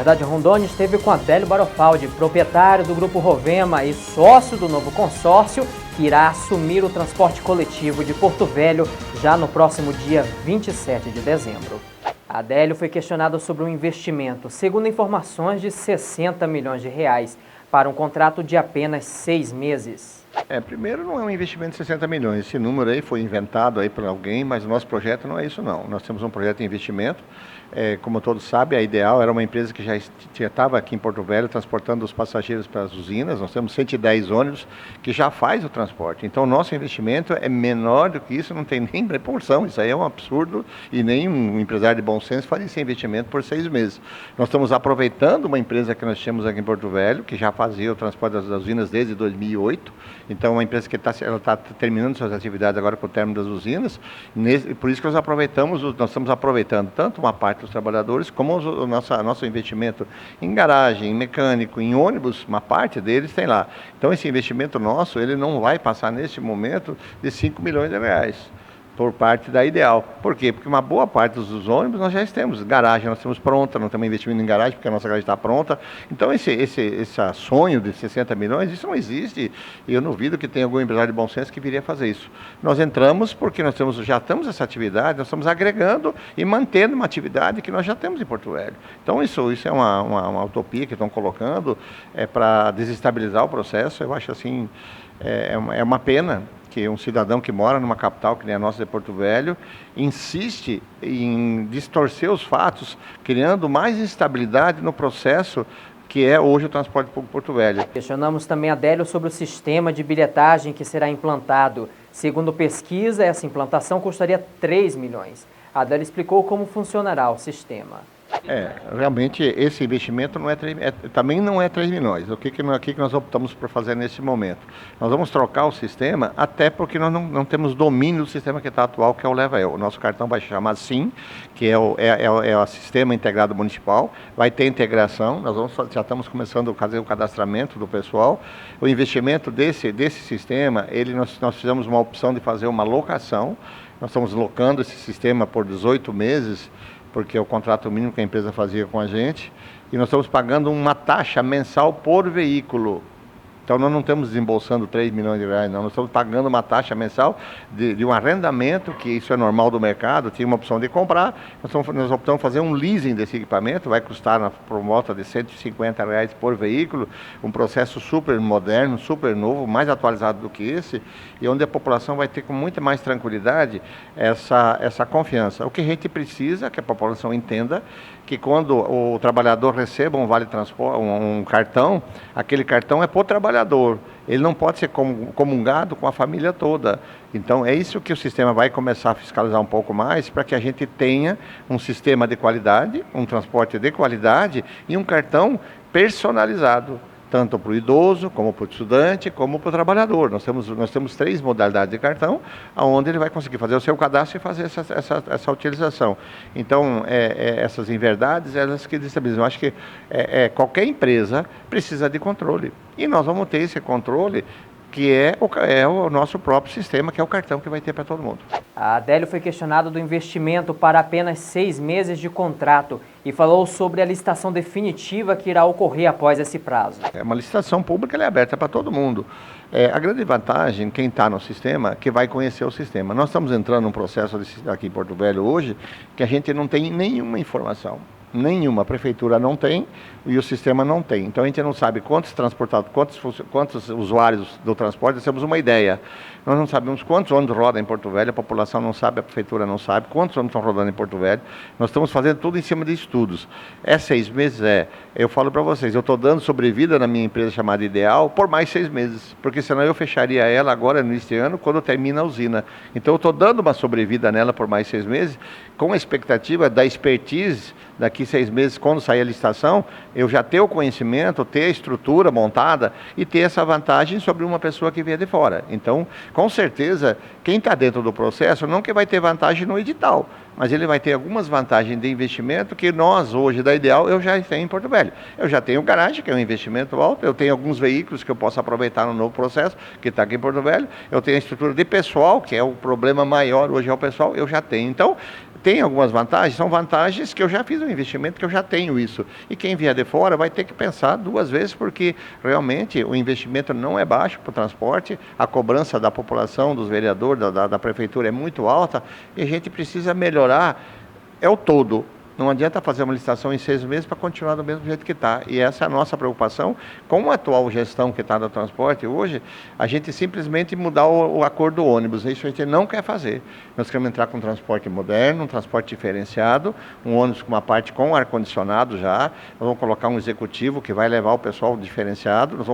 Verdade Rondônia esteve com Adélio Barofaldi, proprietário do Grupo Rovema e sócio do novo consórcio, que irá assumir o transporte coletivo de Porto Velho já no próximo dia 27 de dezembro. Adélio foi questionado sobre um investimento, segundo informações, de R$60 milhões para um contrato de apenas 6 meses. Primeiro, não é um investimento de 60 milhões. Esse número aí foi inventado aí por alguém, mas o nosso projeto não é isso não. Nós temos um projeto de investimento. Como todos sabem, a Ideal era uma empresa que já estava aqui em Porto Velho transportando os passageiros para as usinas. Nós temos 110 ônibus que já faz o transporte. Então, o nosso investimento é menor do que isso, não tem nem proporção. Isso aí é um absurdo e nem um empresário de bom senso faria esse investimento por 6 meses. Nós estamos aproveitando uma empresa que nós tínhamos aqui em Porto Velho, que já fazia o transporte das usinas desde 2008. Então, é uma empresa que está terminando suas atividades agora com o término das usinas. Por isso que nós estamos aproveitando tanto uma parte dos trabalhadores, como o nosso investimento em garagem, em mecânico, em ônibus, uma parte deles tem lá. Então, esse investimento nosso, ele não vai passar neste momento de R$5 milhões por parte da Ideal. Por quê? Porque uma boa parte dos ônibus nós já temos. Garagem nós temos pronta, não estamos investindo em garagem porque a nossa garagem está pronta. Então esse sonho de 60 milhões, isso não existe. E eu duvido que tenha algum empresário de bom senso que viria fazer isso. Nós entramos porque já temos essa atividade, nós estamos agregando e mantendo uma atividade que nós já temos em Porto Velho. Então isso é uma utopia que estão colocando para desestabilizar o processo. Eu acho assim, é uma pena que um cidadão que mora numa capital, que nem a nossa de Porto Velho, insiste em distorcer os fatos, criando mais instabilidade no processo que é hoje o transporte público Porto Velho. Questionamos também a Adélio sobre o sistema de bilhetagem que será implantado. Segundo pesquisa, essa implantação custaria 3 milhões. A Adélio explicou como funcionará o sistema. Realmente esse investimento também não é 3 milhões. O que nós optamos por fazer nesse momento? Nós vamos trocar o sistema, até porque nós não temos domínio do sistema que está atual, que é o Leva-Eu. O nosso cartão vai chamar SIM, que é o Sistema Integrado Municipal, vai ter integração, já estamos começando a fazer o cadastramento do pessoal. O investimento desse sistema, nós fizemos uma opção de fazer uma locação. Nós estamos locando esse sistema por 18 meses, porque é o contrato mínimo que a empresa fazia com a gente, e nós estamos pagando uma taxa mensal por veículo. Então, nós não estamos desembolsando 3 milhões de reais, não. Nós estamos pagando uma taxa mensal de um arrendamento, que isso é normal do mercado, tinha uma opção de comprar. Nós optamos fazer um leasing desse equipamento, vai custar por volta de R$150 por veículo, um processo super moderno, super novo, mais atualizado do que esse, e onde a população vai ter com muita mais tranquilidade essa confiança. O que a gente precisa, que a população entenda, que quando o trabalhador receba um vale transporte, um cartão, aquele cartão é para o trabalhador. Ele não pode ser comungado com a família toda. Então é isso que o sistema vai começar a fiscalizar um pouco mais, para que a gente tenha um sistema de qualidade, um transporte de qualidade e um cartão personalizado, tanto para o idoso, como para o estudante, como para o trabalhador. Nós temos 3 modalidades de cartão, onde ele vai conseguir fazer o seu cadastro e fazer essa utilização. Então, essas inverdades, elas que destabilizam. Eu acho que qualquer empresa precisa de controle. E nós vamos ter esse controle, que é o nosso próprio sistema, que é o cartão que vai ter para todo mundo. A Adélio foi questionado do investimento para apenas 6 meses de contrato e falou sobre a licitação definitiva que irá ocorrer após esse prazo. Uma licitação pública, ela é aberta para todo mundo. A grande vantagem, quem está no sistema, que vai conhecer o sistema. Nós estamos entrando num processo aqui em Porto Velho hoje, que a gente não tem nenhuma informação. Nenhuma, a prefeitura não tem e o sistema não tem. Então a gente não sabe quantos transportados, quantos usuários do transporte, nós temos uma ideia. Nós não sabemos quantos ônibus rodam em Porto Velho, a população não sabe, a prefeitura não sabe quantos ônibus estão rodando em Porto Velho. Nós estamos fazendo tudo em cima de estudos. 6 meses eu falo para vocês, eu estou dando sobrevida na minha empresa chamada Ideal por mais 6 meses, porque senão eu fecharia ela agora no este ano, quando termina a usina. Então eu estou dando uma sobrevida nela por mais 6 meses, com a expectativa da expertise, daqui 6 meses, quando sair a licitação, eu já ter o conhecimento, ter a estrutura montada e ter essa vantagem sobre uma pessoa que vier de fora. Então, com certeza, quem está dentro do processo não que vai ter vantagem no edital, mas ele vai ter algumas vantagens de investimento que nós, hoje, da Ideal, eu já tenho em Porto Velho. Eu já tenho garagem, que é um investimento alto, eu tenho alguns veículos que eu posso aproveitar no novo processo, que está aqui em Porto Velho, eu tenho a estrutura de pessoal, que é o problema maior hoje é o pessoal, eu já tenho. Então, Tem algumas vantagens? São vantagens que eu já fiz um investimento, que eu já tenho isso. E quem vier de fora vai ter que pensar duas vezes, porque realmente o investimento não é baixo para o transporte, a cobrança da população, dos vereadores, da prefeitura é muito alta, e a gente precisa melhorar, é o todo. Não adianta fazer uma licitação em 6 meses para continuar do mesmo jeito que está. E essa é a nossa preocupação com a atual gestão que está do transporte hoje, a gente simplesmente mudar o acordo do ônibus. Isso a gente não quer fazer. Nós queremos entrar com um transporte moderno, um transporte diferenciado, um ônibus com uma parte com ar-condicionado já. Nós vamos colocar um executivo que vai levar o pessoal diferenciado. Nós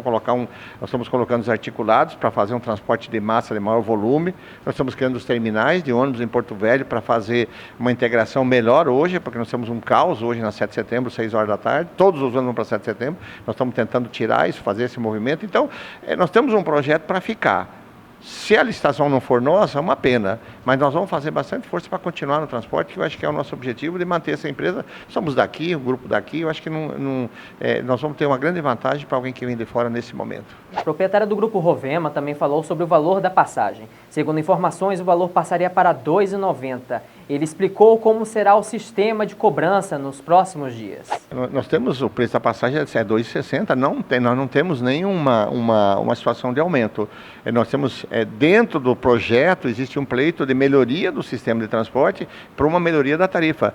estamos colocando os articulados para fazer um transporte de massa de maior volume. Nós estamos criando os terminais de ônibus em Porto Velho para fazer uma integração melhor hoje, porque nós temos um caos hoje na 7 de setembro, 6 horas da tarde, todos os ônibus vão para 7 de setembro, nós estamos tentando tirar isso, fazer esse movimento, então nós temos um projeto para ficar. Se a licitação não for nossa, é uma pena, mas nós vamos fazer bastante força para continuar no transporte, que eu acho que é o nosso objetivo de manter essa empresa. Somos daqui, o grupo daqui, eu acho que nós vamos ter uma grande vantagem para alguém que vem de fora nesse momento. A proprietária do Grupo Rovema também falou sobre o valor da passagem. Segundo informações, o valor passaria para R$ 2,90. Ele explicou como será o sistema de cobrança nos próximos dias. Nós temos o preço da passagem é R$ 2,60, nós não temos nenhuma uma situação de aumento. Nós temos, dentro do projeto, existe um pleito de melhoria do sistema de transporte para uma melhoria da tarifa.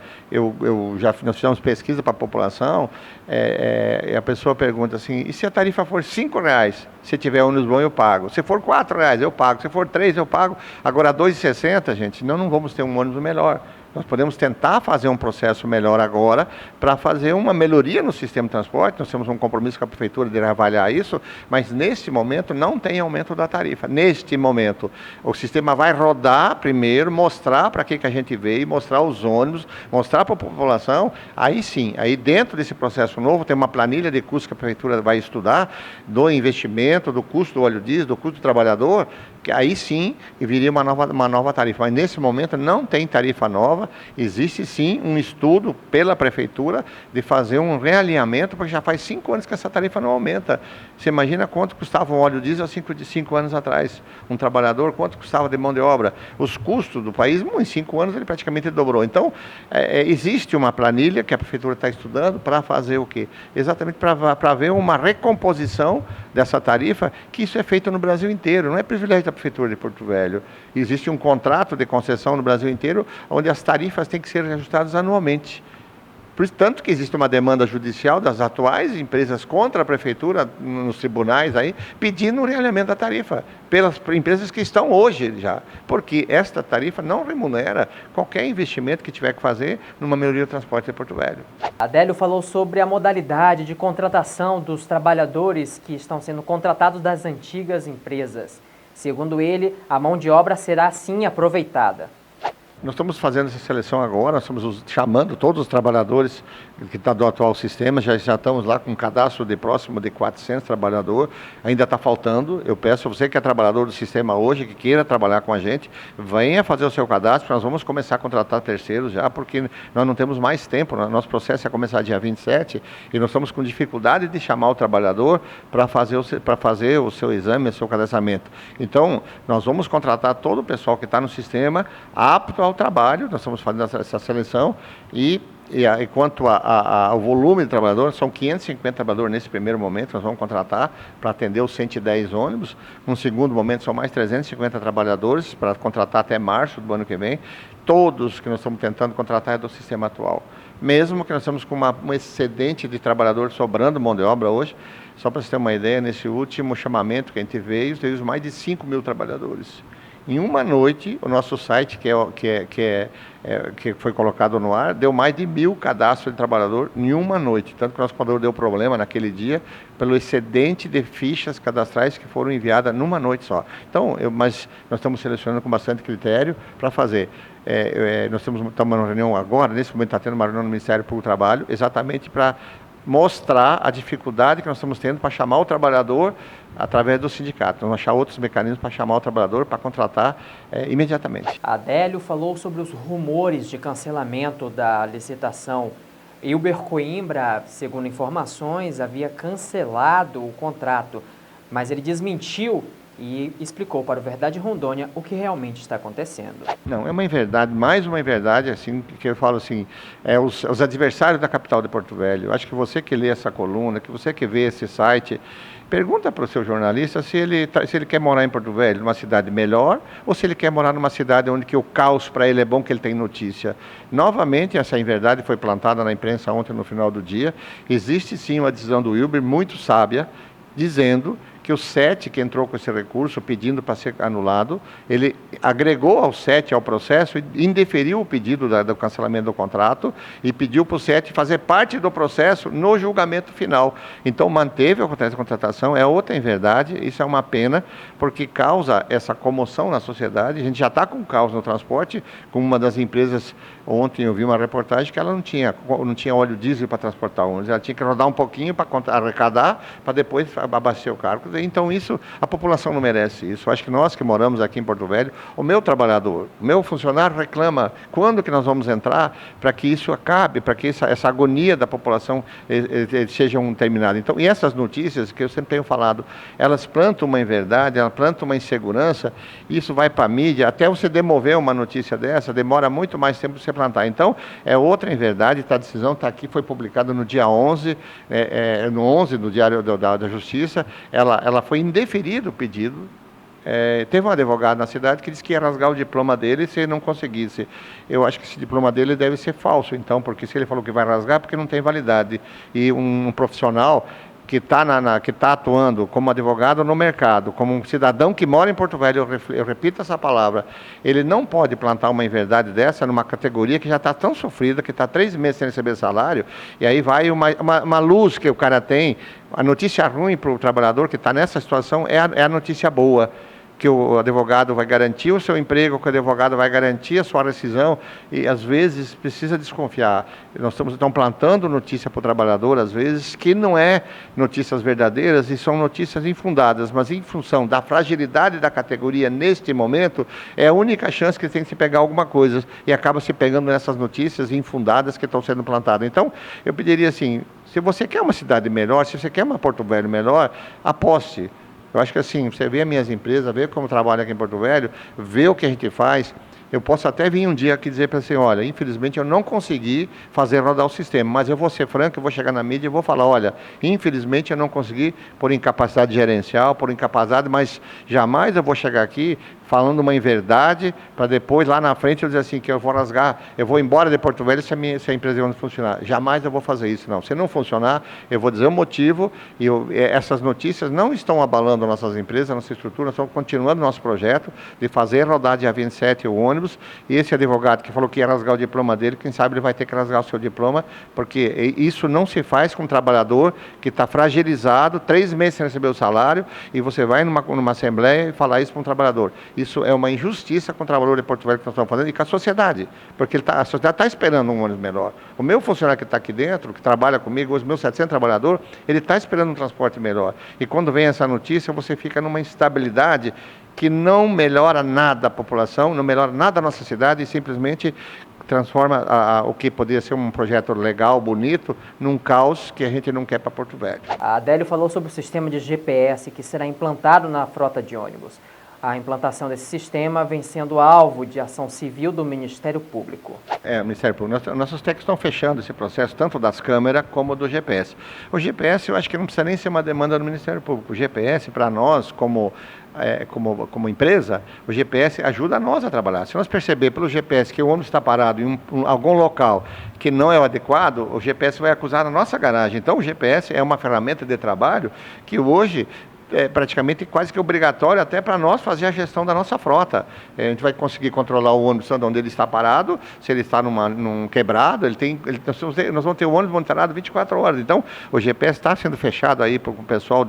Nós fizemos pesquisa para a população, e a pessoa pergunta assim, e se a tarifa for R$ 5,00? Se tiver ônibus bom, eu pago. Se for R$ 4,00, eu pago. Se for R$ 3,00, eu pago. Agora, R$ 2,60, gente, não vamos ter um ônibus melhor. Nós podemos tentar fazer um processo melhor agora para fazer uma melhoria no sistema de transporte. Nós temos um compromisso com a prefeitura de avaliar isso, mas neste momento não tem aumento da tarifa. Neste momento, o sistema vai rodar primeiro, mostrar para que a gente veio, mostrar os ônibus, mostrar para a população. Aí sim, aí dentro desse processo novo tem uma planilha de custos que a prefeitura vai estudar, do investimento, do custo do óleo diesel, do custo do trabalhador, que aí sim viria uma nova tarifa. Mas nesse momento não tem tarifa nova. Existe sim um estudo pela prefeitura de fazer um realinhamento, porque já faz 5 anos que essa tarifa não aumenta. Você imagina quanto custava um óleo diesel há 5 anos atrás? Um trabalhador, quanto custava de mão de obra? Os custos do país, em 5 anos ele praticamente dobrou. Então, existe uma planilha que a prefeitura está estudando para fazer o quê? Exatamente para ver uma recomposição dessa tarifa, que isso é feito no Brasil inteiro, não é privilégio da prefeitura de Porto Velho. Existe um contrato de concessão no Brasil inteiro, onde as tarifas têm que ser ajustadas anualmente. Por isso, tanto que existe uma demanda judicial das atuais empresas contra a prefeitura, nos tribunais, aí, pedindo o realinhamento da tarifa, pelas empresas que estão hoje já. Porque esta tarifa não remunera qualquer investimento que tiver que fazer numa melhoria do transporte de Porto Velho. Adélio falou sobre a modalidade de contratação dos trabalhadores que estão sendo contratados das antigas empresas. Segundo ele, a mão de obra será sim aproveitada. Nós estamos fazendo essa seleção agora, nós estamos chamando todos os trabalhadores que estão do atual sistema, já estamos lá com um cadastro de próximo de 400 trabalhadores, ainda está faltando. Eu peço a você que é trabalhador do sistema hoje, que queira trabalhar com a gente, venha fazer o seu cadastro, nós vamos começar a contratar terceiros já, porque nós não temos mais tempo, nosso processo é começar dia 27, e nós estamos com dificuldade de chamar o trabalhador para fazer o seu exame, o seu cadastramento. Então, nós vamos contratar todo o pessoal que está no sistema, apto ao trabalho, nós estamos fazendo essa seleção, e quanto ao volume de trabalhadores, são 550 trabalhadores nesse primeiro momento, nós vamos contratar para atender os 110 ônibus. No segundo momento, são mais 350 trabalhadores para contratar até março do ano que vem. Todos que nós estamos tentando contratar é do sistema atual. Mesmo que nós estamos com um excedente de trabalhadores sobrando mão de obra hoje, só para você ter uma ideia, nesse último chamamento que a gente veio mais de 5 mil trabalhadores. Em uma noite, o nosso site, que foi colocado no ar, deu mais de 1.000 cadastros de trabalhador em uma noite. Tanto que o nosso computador deu problema naquele dia, pelo excedente de fichas cadastrais que foram enviadas numa noite só. Então, mas nós estamos selecionando com bastante critério para fazer. Nós estamos numa reunião agora, nesse momento está tendo uma reunião no Ministério Público do Trabalho, exatamente para mostrar a dificuldade que nós estamos tendo para chamar o trabalhador através do sindicato. Vamos achar outros mecanismos para chamar o trabalhador, para contratar imediatamente. Adélio falou sobre os rumores de cancelamento da licitação. Hilber Coimbra, segundo informações, havia cancelado o contrato, mas ele desmentiu e explicou para o Verdade Rondônia o que realmente está acontecendo. Não, é uma inverdade, mais uma inverdade, assim, que eu falo assim, os adversários da capital de Porto Velho. Eu acho que você que lê essa coluna, que você que vê esse site, pergunta para o seu jornalista se ele quer morar em Porto Velho, numa cidade melhor, ou se ele quer morar numa cidade onde que o caos para ele é bom, que ele tem notícia. Novamente, essa inverdade foi plantada na imprensa ontem no final do dia. Existe sim uma decisão do Wilber muito sábia, dizendo que o SET, que entrou com esse recurso pedindo para ser anulado, ele agregou ao SET ao processo e indeferiu o pedido do cancelamento do contrato e pediu para o SET fazer parte do processo no julgamento final. Então manteve a contratação, é outra inverdade, isso é uma pena, porque causa essa comoção na sociedade. A gente já está com caos no transporte, com uma das empresas, ontem eu vi uma reportagem que ela não tinha óleo diesel para transportar ônibus, ela tinha que rodar um pouquinho para arrecadar, para depois abastecer o carro. Então isso, a população não merece isso. Eu acho que nós que moramos aqui em Porto Velho, o meu trabalhador, o meu funcionário reclama quando que nós vamos entrar para que isso acabe, para que essa agonia da população sejam terminada. Então, e essas notícias que eu sempre tenho falado, elas plantam uma inverdade, elas plantam uma insegurança, isso vai para a mídia, até você demover uma notícia dessa, demora muito mais tempo para você plantar. Então, é outra inverdade, a decisão está aqui, foi publicada no dia 11, no 11 do Diário da Justiça, ela foi indeferido o pedido. Teve um advogado na cidade que disse que ia rasgar o diploma dele se ele não conseguisse. Eu acho que esse diploma dele deve ser falso, então, porque se ele falou que vai rasgar, porque não tem validade. E um profissional que está atuando como advogado no mercado, como um cidadão que mora em Porto Velho, eu repito essa palavra, ele não pode plantar uma inverdade dessa numa categoria que já está tão sofrida, que está 3 meses sem receber salário, e aí vai uma luz que o cara tem. A notícia ruim para o trabalhador que está nessa situação é a notícia boa, que o advogado vai garantir o seu emprego, que o advogado vai garantir a sua rescisão, e às vezes precisa desconfiar. Nós estamos então plantando notícia para o trabalhador, às vezes, que não é notícias verdadeiras e são notícias infundadas, mas em função da fragilidade da categoria neste momento, é a única chance que tem de se pegar alguma coisa, e acaba se pegando nessas notícias infundadas que estão sendo plantadas. Então, eu pediria assim, se você quer uma cidade melhor, se você quer uma Porto Velho melhor, aposte. Eu acho que assim, você vê as minhas empresas, vê como trabalho aqui em Porto Velho, vê o que a gente faz. Eu posso até vir um dia aqui dizer para você, olha, infelizmente eu não consegui fazer rodar o sistema, mas eu vou ser franco, eu vou chegar na mídia e vou falar, olha, infelizmente eu não consegui por incapacidade gerencial, por incapacidade, mas jamais eu vou chegar aqui falando uma inverdade, para depois, lá na frente, eu dizer assim, que eu vou rasgar, eu vou embora de Porto Velho se a empresa não funcionar. Jamais eu vou fazer isso, não. Se não funcionar, eu vou dizer o motivo, e essas notícias não estão abalando nossas empresas, nossa estrutura, nós estamos continuando nosso projeto de fazer rodar dia 27 o ônibus, e esse advogado que falou que ia rasgar o diploma dele, quem sabe ele vai ter que rasgar o seu diploma, porque isso não se faz com um trabalhador que está fragilizado, 3 meses sem receber o salário, e você vai numa assembleia e falar isso para um trabalhador. Isso é uma injustiça com o trabalhador de Porto Velho que nós estamos fazendo e com a sociedade, porque a sociedade está esperando um ônibus melhor. O meu funcionário que está aqui dentro, que trabalha comigo, os meus 700 trabalhadores, ele está esperando um transporte melhor. E quando vem essa notícia, você fica numa instabilidade que não melhora nada a população, não melhora nada a nossa cidade e simplesmente transforma o que poderia ser um projeto legal, bonito, num caos que a gente não quer para Porto Velho. A Adélio falou sobre o sistema de GPS que será implantado na frota de ônibus. A implantação desse sistema vem sendo alvo de ação civil do Ministério Público. O Ministério Público. Nossos técnicos estão fechando esse processo, tanto das câmeras como do GPS. O GPS, eu acho que não precisa nem ser uma demanda do Ministério Público. O GPS, para nós, como empresa, o GPS ajuda nós a trabalhar. Se nós perceber pelo GPS que o ônibus está parado em algum local que não é o adequado, o GPS vai acusar a nossa garagem. Então, o GPS é uma ferramenta de trabalho que hoje é praticamente quase que obrigatório até para nós fazer a gestão da nossa frota. A gente vai conseguir controlar o ônibus onde ele está parado, se ele está num quebrado, nós vamos ter o ônibus monitorado 24 horas. Então, o GPS está sendo fechado aí para o pessoal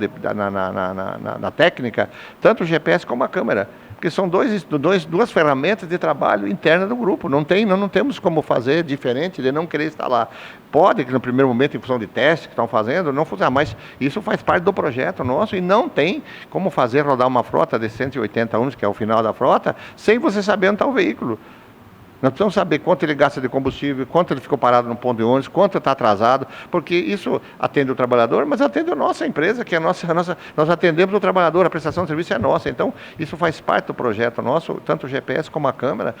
na técnica, tanto o GPS como a câmera. Porque são duas ferramentas de trabalho interna do grupo. Não temos como fazer diferente de não querer estar lá. Pode que no primeiro momento, em função de testes que estão fazendo, não funcionar, mas isso faz parte do projeto nosso e não tem como fazer rodar uma frota de 180 ônibus, que é o final da frota, sem você saber onde está o veículo. Nós precisamos saber quanto ele gasta de combustível, quanto ele ficou parado no ponto de ônibus, quanto está atrasado, porque isso atende o trabalhador, mas atende a nossa empresa, que é nós atendemos o trabalhador, a prestação de serviço é nossa. Então, isso faz parte do projeto nosso, tanto o GPS como a Câmara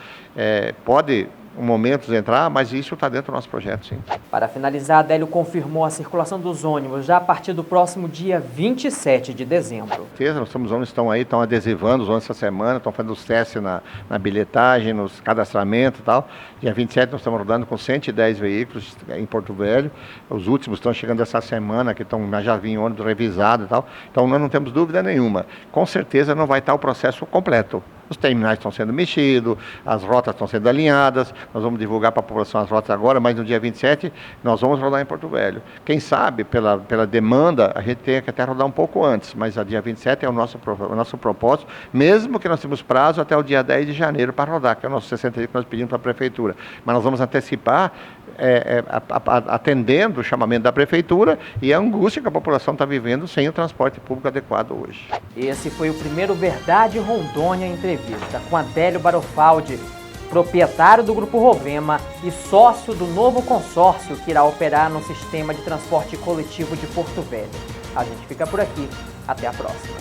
pode momentos entrar, mas isso está dentro do nosso projeto, sim. Para finalizar, Adélio confirmou a circulação dos ônibus já a partir do próximo dia 27 de dezembro. Os ônibus estão aí, estão adesivando os ônibus essa semana, estão fazendo os testes na bilhetagem, nos cadastramentos e tal. Dia 27 nós estamos rodando com 110 veículos em Porto Velho. Os últimos estão chegando essa semana, que já vinham ônibus revisados e tal. Então nós não temos dúvida nenhuma. Com certeza não vai estar o processo completo. Os terminais estão sendo mexidos, as rotas estão sendo alinhadas, nós vamos divulgar para a população as rotas agora, mas no dia 27 nós vamos rodar em Porto Velho. Quem sabe, pela demanda, a gente tenha que até rodar um pouco antes, mas a dia 27 é o nosso propósito, mesmo que nós temos prazo até o dia 10 de janeiro para rodar, que é o nosso 60 dias que nós pedimos para a Prefeitura. Mas nós vamos antecipar, atendendo o chamamento da Prefeitura e a angústia que a população está vivendo sem o transporte público adequado hoje. Esse foi o primeiro Verdade Rondônia Entrevista com Adélio Barofaldi, proprietário do Grupo Rovema e sócio do novo consórcio que irá operar no sistema de transporte coletivo de Porto Velho. A gente fica por aqui. Até a próxima.